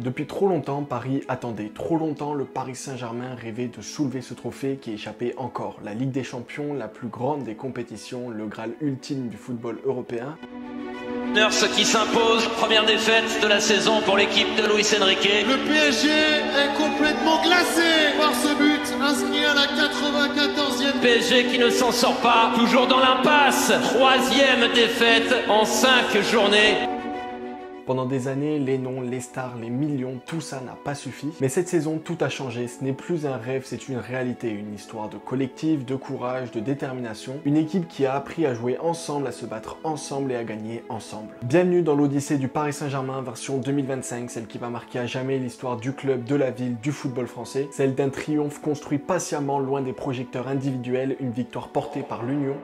Depuis trop longtemps, Paris attendait. Trop longtemps, le Paris Saint-Germain rêvait de soulever ce trophée qui échappait encore. La Ligue des Champions, la plus grande des compétitions, le Graal ultime du football européen. Ce qui s'impose, première défaite de la saison pour l'équipe de Luis Enrique. Le PSG est complètement glacé par ce but inscrit à la 94e. PSG qui ne s'en sort pas, toujours dans l'impasse. Troisième défaite en 5 journées. Pendant des années, les noms, les stars, les millions, tout ça n'a pas suffi. Mais cette saison, tout a changé. Ce n'est plus un rêve, c'est une réalité. Une histoire de collectif, de courage, de détermination. Une équipe qui a appris à jouer ensemble, à se battre ensemble et à gagner ensemble. Bienvenue dans l'Odyssée du Paris Saint-Germain version 2025, celle qui va marquer à jamais l'histoire du club, de la ville, du football français. Celle d'un triomphe construit patiemment loin des projecteurs individuels, une victoire portée par l'union.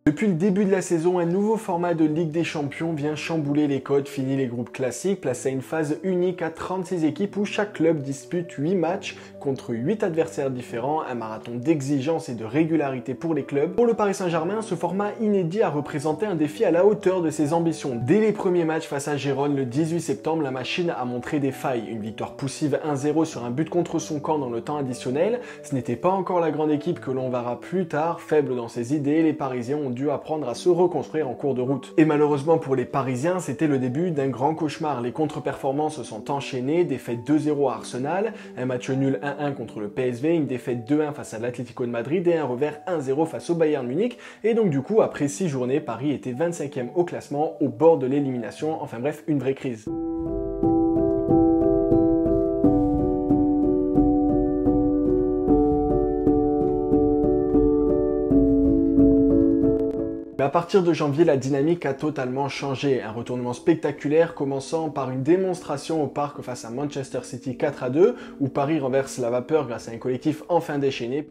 Depuis le début de la saison, un nouveau format de Ligue des Champions vient chambouler les codes, fini les groupes classiques, place à une phase unique à 36 équipes où chaque club dispute 8 matchs contre 8 adversaires différents, un marathon d'exigence et de régularité pour les clubs. Pour le Paris Saint-Germain, ce format inédit a représenté un défi à la hauteur de ses ambitions. Dès les premiers matchs face à Gérone le 18 septembre, la machine a montré des failles. Une victoire poussive 1-0 sur un but contre son camp dans le temps additionnel. Ce n'était pas encore la grande équipe que l'on verra plus tard. Faible dans ses idées, les Parisiens ont dû apprendre à se reconstruire en cours de route. Et malheureusement pour les Parisiens, c'était le début d'un grand cauchemar. Les contre-performances se sont enchaînées, défaite 2-0 à Arsenal, un match nul 1-1 contre le PSV, une défaite 2-1 face à l'Atlético de Madrid et un revers 1-0 face au Bayern Munich. Et donc du coup, après 6 journées, Paris était 25e au classement, au bord de l'élimination. Enfin bref, une vraie crise. Mais à partir de janvier, la dynamique a totalement changé. Un retournement spectaculaire commençant par une démonstration au parc face à Manchester City 4-2, où Paris renverse la vapeur grâce à un collectif enfin déchaîné.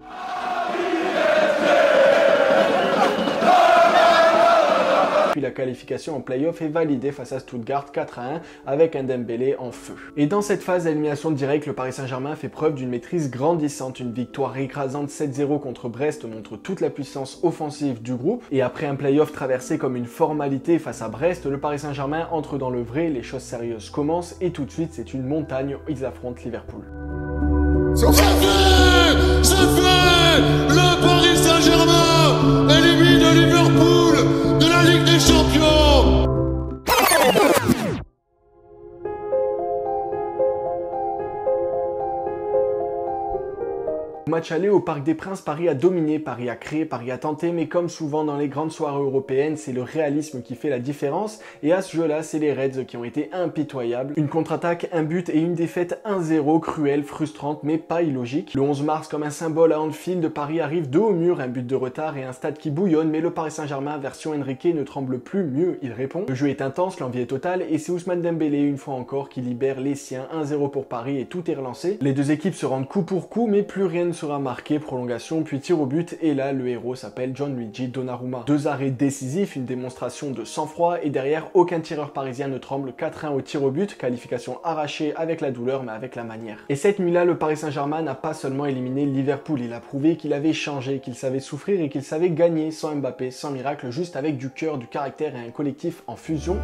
Puis la qualification en play-off est validée face à Stuttgart 4-1 avec un Dembélé en feu. Et dans cette phase d'élimination directe, le Paris Saint-Germain fait preuve d'une maîtrise grandissante. Une victoire écrasante 7-0 contre Brest montre toute la puissance offensive du groupe. Et après un play-off traversé comme une formalité face à Brest, le Paris Saint-Germain entre dans le vrai, les choses sérieuses commencent et tout de suite c'est une montagne, ils affrontent Liverpool. C'est fait le Paris Saint-Germain élimine Liverpool de la Ligue des Champions. Au match aller au Parc des Princes, Paris a dominé, Paris a créé, Paris a tenté, mais comme souvent dans les grandes soirées européennes, c'est le réalisme qui fait la différence, et à ce jeu-là, c'est les Reds qui ont été impitoyables. Une contre-attaque, un but et une défaite 1-0, cruelle, frustrante, mais pas illogique. Le 11 mars, comme un symbole à Anfield, Paris arrive dos au mur, un but de retard et un stade qui bouillonne, mais le Paris Saint-Germain, version Enrique, ne tremble plus, mieux, il répond. Le jeu est intense, l'envie est totale, et c'est Ousmane Dembélé, une fois encore, qui libère les siens, 1-0 pour Paris, et tout est relancé. Les deux équipes se rendent coup pour coup, mais plus rien ne sera marqué, prolongation, puis tir au but, et là, le héros s'appelle Gianluigi Donnarumma. 2 arrêts décisifs, une démonstration de sang-froid, et derrière, aucun tireur parisien ne tremble, 4-1 au tir au but, qualification arrachée avec la douleur, mais avec la manière. Et cette nuit-là, le Paris Saint-Germain n'a pas seulement éliminé Liverpool, il a prouvé qu'il avait changé, qu'il savait souffrir et qu'il savait gagner sans Mbappé, sans miracle, juste avec du cœur, du caractère et un collectif en fusion.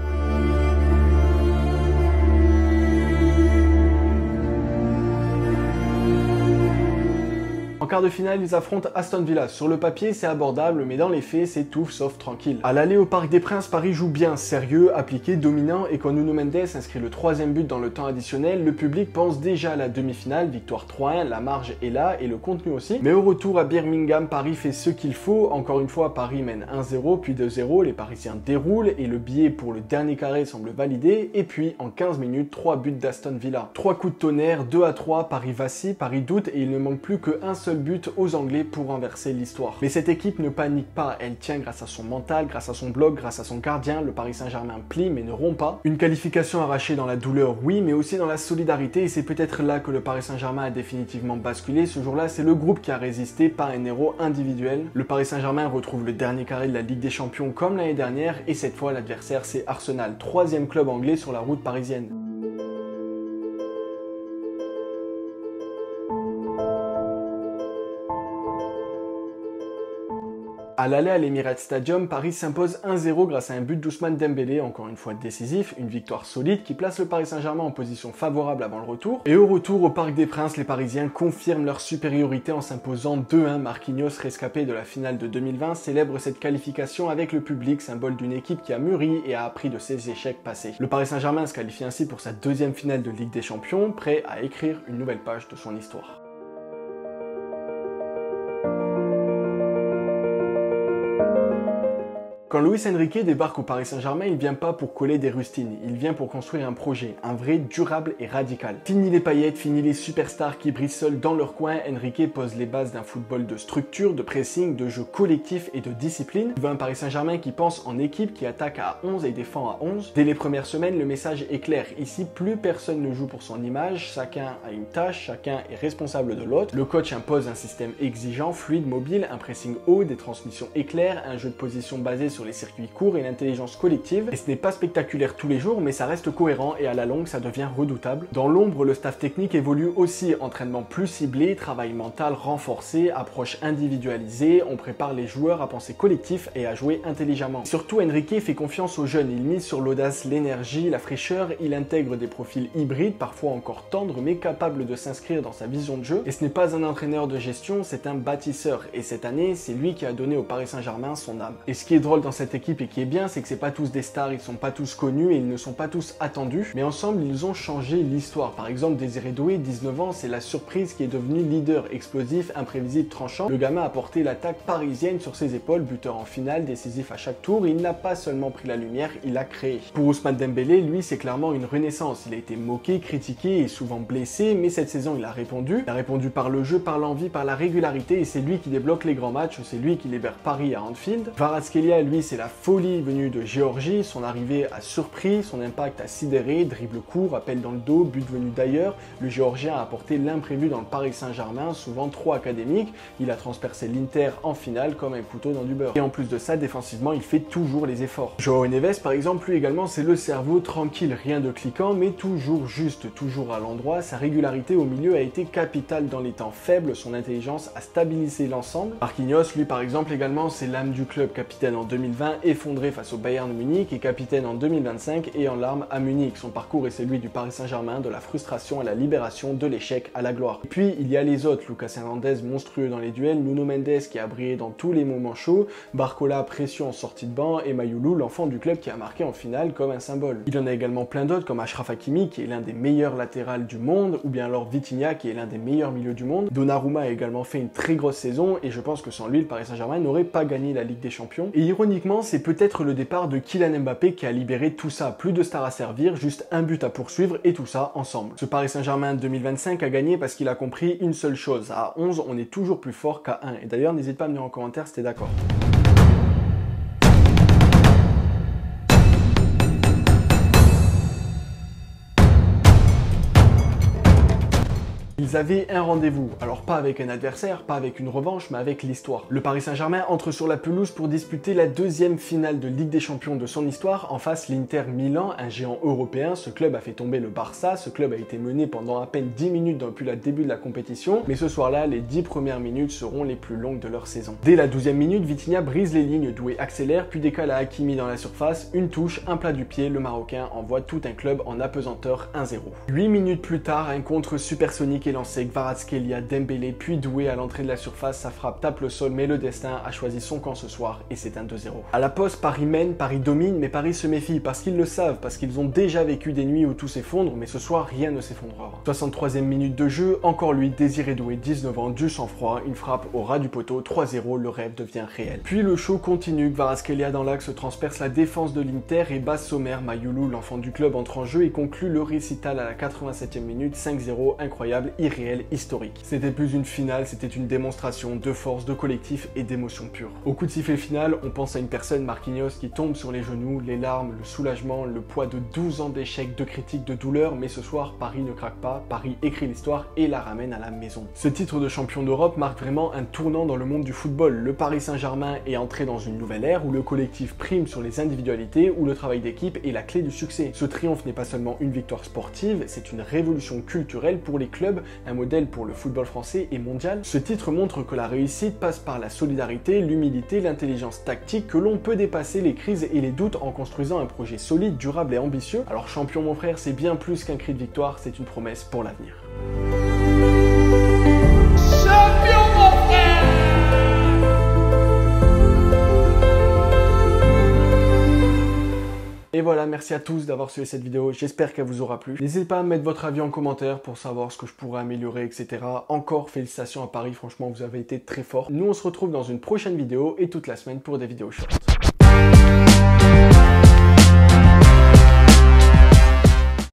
En quart de finale, ils affrontent Aston Villa. Sur le papier, c'est abordable, mais dans les faits, c'est tout sauf tranquille. À l'aller au Parc des Princes, Paris joue bien, sérieux, appliqué, dominant, et quand Nuno Mendes inscrit le 3e but dans le temps additionnel, le public pense déjà à la demi-finale, victoire 3-1, la marge est là, et le contenu aussi. Mais au retour à Birmingham, Paris fait ce qu'il faut. Encore une fois, Paris mène 1-0, puis 2-0, les Parisiens déroulent, et le billet pour le dernier carré semble validé, et puis, en 15 minutes, 3 buts d'Aston Villa. 3 coups de tonnerre, 2-3, Paris vacille, Paris doute, et il ne manque plus qu'un seul but aux Anglais pour renverser l'histoire. Mais cette équipe ne panique pas, elle tient grâce à son mental, grâce à son bloc, grâce à son gardien. Le Paris Saint-Germain plie mais ne rompt pas. Une qualification arrachée dans la douleur, oui, mais aussi dans la solidarité, et c'est peut-être là que le Paris Saint-Germain a définitivement basculé. Ce jour-là, c'est le groupe qui a résisté, pas un héros individuel. Le Paris Saint-Germain retrouve le dernier carré de la Ligue des Champions comme l'année dernière, et cette fois l'adversaire c'est Arsenal, 3e club anglais sur la route parisienne. À l'aller à l'Emirates Stadium, Paris s'impose 1-0 grâce à un but d'Ousmane Dembélé, encore une fois décisif, une victoire solide qui place le Paris Saint-Germain en position favorable avant le retour. Et au retour au Parc des Princes, les Parisiens confirment leur supériorité en s'imposant 2-1. Marquinhos, rescapé de la finale de 2020, célèbre cette qualification avec le public, symbole d'une équipe qui a mûri et a appris de ses échecs passés. Le Paris Saint-Germain se qualifie ainsi pour sa deuxième finale de Ligue des Champions, prêt à écrire une nouvelle page de son histoire. Quand Luis Enrique débarque au Paris Saint-Germain, il vient pas pour coller des rustines, il vient pour construire un projet, un vrai, durable et radical. Fini les paillettes, fini les superstars qui brillent seuls dans leur coin, Enrique pose les bases d'un football de structure, de pressing, de jeu collectif et de discipline. Il veut un Paris Saint-Germain qui pense en équipe, qui attaque à 11 et défend à 11. Dès les premières semaines, le message est clair. Ici, plus personne ne joue pour son image, chacun a une tâche, chacun est responsable de l'autre. Le coach impose un système exigeant, fluide, mobile, un pressing haut, des transmissions éclairs, un jeu de position basé sur les circuits courts et l'intelligence collective. Et ce n'est pas spectaculaire tous les jours, mais ça reste cohérent et à la longue, ça devient redoutable. Dans l'ombre, le staff technique évolue aussi. Entraînement plus ciblé, travail mental renforcé, approche individualisée. On prépare les joueurs à penser collectif et à jouer intelligemment. Surtout, Enrique fait confiance aux jeunes. Il mise sur l'audace, l'énergie, la fraîcheur. Il intègre des profils hybrides, parfois encore tendres, mais capables de s'inscrire dans sa vision de jeu. Et ce n'est pas un entraîneur de gestion, c'est un bâtisseur. Et cette année, c'est lui qui a donné au Paris Saint-Germain son âme. Et ce qui est drôle dans cette équipe et qui est bien, c'est que c'est pas tous des stars, ils sont pas tous connus et ils ne sont pas tous attendus, mais ensemble ils ont changé l'histoire. Par exemple, Désiré Doué, 19 ans, c'est la surprise qui est devenu leader explosif, imprévisible, tranchant. Le gamin a porté l'attaque parisienne sur ses épaules, buteur en finale, décisif à chaque tour. Il n'a pas seulement pris la lumière, il a créé. Pour Ousmane Dembélé, lui, c'est clairement une renaissance. Il a été moqué, critiqué et souvent blessé, mais cette saison il a répondu. Il a répondu par le jeu, par l'envie, par la régularité et c'est lui qui débloque les grands matchs, c'est lui qui libère Paris à Anfield. Kvaratskhelia, lui, c'est la folie venue de Géorgie, son arrivée a surpris, son impact a sidéré, dribble court, appel dans le dos, but venu d'ailleurs. Le Géorgien a apporté l'imprévu dans le Paris Saint-Germain, souvent trop académique. Il a transpercé l'Inter en finale comme un couteau dans du beurre. Et en plus de ça, défensivement, il fait toujours les efforts. Joao Neves, par exemple, lui également, c'est le cerveau tranquille, rien de cliquant, mais toujours juste, toujours à l'endroit. Sa régularité au milieu a été capitale dans les temps faibles, son intelligence a stabilisé l'ensemble. Marquinhos, lui par exemple, également, c'est l'âme du club, capitaine en 2020, effondré face au Bayern Munich et capitaine en 2025 et en larmes à Munich. Son parcours est celui du Paris Saint-Germain, de la frustration à la libération, de l'échec à la gloire. Et puis il y a les autres, Lucas Hernandez monstrueux dans les duels, Nuno Mendes qui a brillé dans tous les moments chauds, Barcola pression en sortie de banc et Mayoulou, l'enfant du club qui a marqué en finale comme un symbole. Il y en a également plein d'autres comme Achraf Hakimi qui est l'un des meilleurs latérales du monde ou bien alors Vitinha qui est l'un des meilleurs milieux du monde. Donnarumma a également fait une très grosse saison et je pense que sans lui le Paris Saint-Germain n'aurait pas gagné la Ligue des Champions. Et ironiquement, c'est peut-être le départ de Kylian Mbappé qui a libéré tout ça, plus de stars à servir, juste un but à poursuivre et tout ça ensemble. Ce Paris Saint-Germain 2025 a gagné parce qu'il a compris une seule chose, à 11 on est toujours plus fort qu'à 1. Et d'ailleurs n'hésite pas à me dire en commentaire si t'es d'accord. Ils avaient un rendez-vous, alors pas avec un adversaire, pas avec une revanche, mais avec l'histoire. Le Paris Saint-Germain entre sur la pelouse pour disputer la deuxième finale de Ligue des Champions de son histoire. En face, l'Inter Milan, un géant européen. Ce club a fait tomber le Barça, ce club a été mené pendant à peine 10 minutes depuis le début de la compétition, mais ce soir-là, les 10 premières minutes seront les plus longues de leur saison. Dès la 12e minute, Vitinha brise les lignes, Doué accélère, puis décale à Hakimi dans la surface, une touche, un plat du pied, le Marocain envoie tout un club en apesanteur 1-0. 8 minutes plus tard, un contre supersonique est lancé, Kvaratskhelia, Dembélé, puis Doué à l'entrée de la surface, sa frappe tape le sol, mais le destin a choisi son camp ce soir et c'est un 2-0. À la poste, Paris mène, Paris domine, mais Paris se méfie parce qu'ils le savent, parce qu'ils ont déjà vécu des nuits où tout s'effondre, mais ce soir rien ne s'effondrera. 63e minute de jeu, encore lui, Désiré Doué, 19 ans, du sang-froid, une frappe au ras du poteau, 3-0, le rêve devient réel. Puis le show continue, Kvaratskhelia dans l'axe transperce la défense de l'Inter et bat sommaire Mayoulou, l'enfant du club, entre en jeu et conclut le récital à la 87e minute, 5-0, incroyable, irréel, historique. C'était plus une finale, c'était une démonstration de force, de collectif et d'émotion pure. Au coup de sifflet final, on pense à une personne, Marquinhos, qui tombe sur les genoux, les larmes, le soulagement, le poids de 12 ans d'échecs, de critiques, de douleurs, mais ce soir, Paris ne craque pas, Paris écrit l'histoire et la ramène à la maison. Ce titre de champion d'Europe marque vraiment un tournant dans le monde du football. Le Paris Saint-Germain est entré dans une nouvelle ère où le collectif prime sur les individualités, où le travail d'équipe est la clé du succès. Ce triomphe n'est pas seulement une victoire sportive, c'est une révolution culturelle pour les clubs un modèle pour le football français et mondial. Ce titre montre que la réussite passe par la solidarité, l'humilité, l'intelligence tactique, que l'on peut dépasser les crises et les doutes en construisant un projet solide, durable et ambitieux. Alors champion mon frère, c'est bien plus qu'un cri de victoire, c'est une promesse pour l'avenir. Champion mon frère! Et voilà, merci à tous d'avoir suivi cette vidéo, j'espère qu'elle vous aura plu. N'hésitez pas à mettre votre avis en commentaire pour savoir ce que je pourrais améliorer, etc. Encore félicitations à Paris, franchement vous avez été très fort. Nous on se retrouve dans une prochaine vidéo et toute la semaine pour des vidéos short.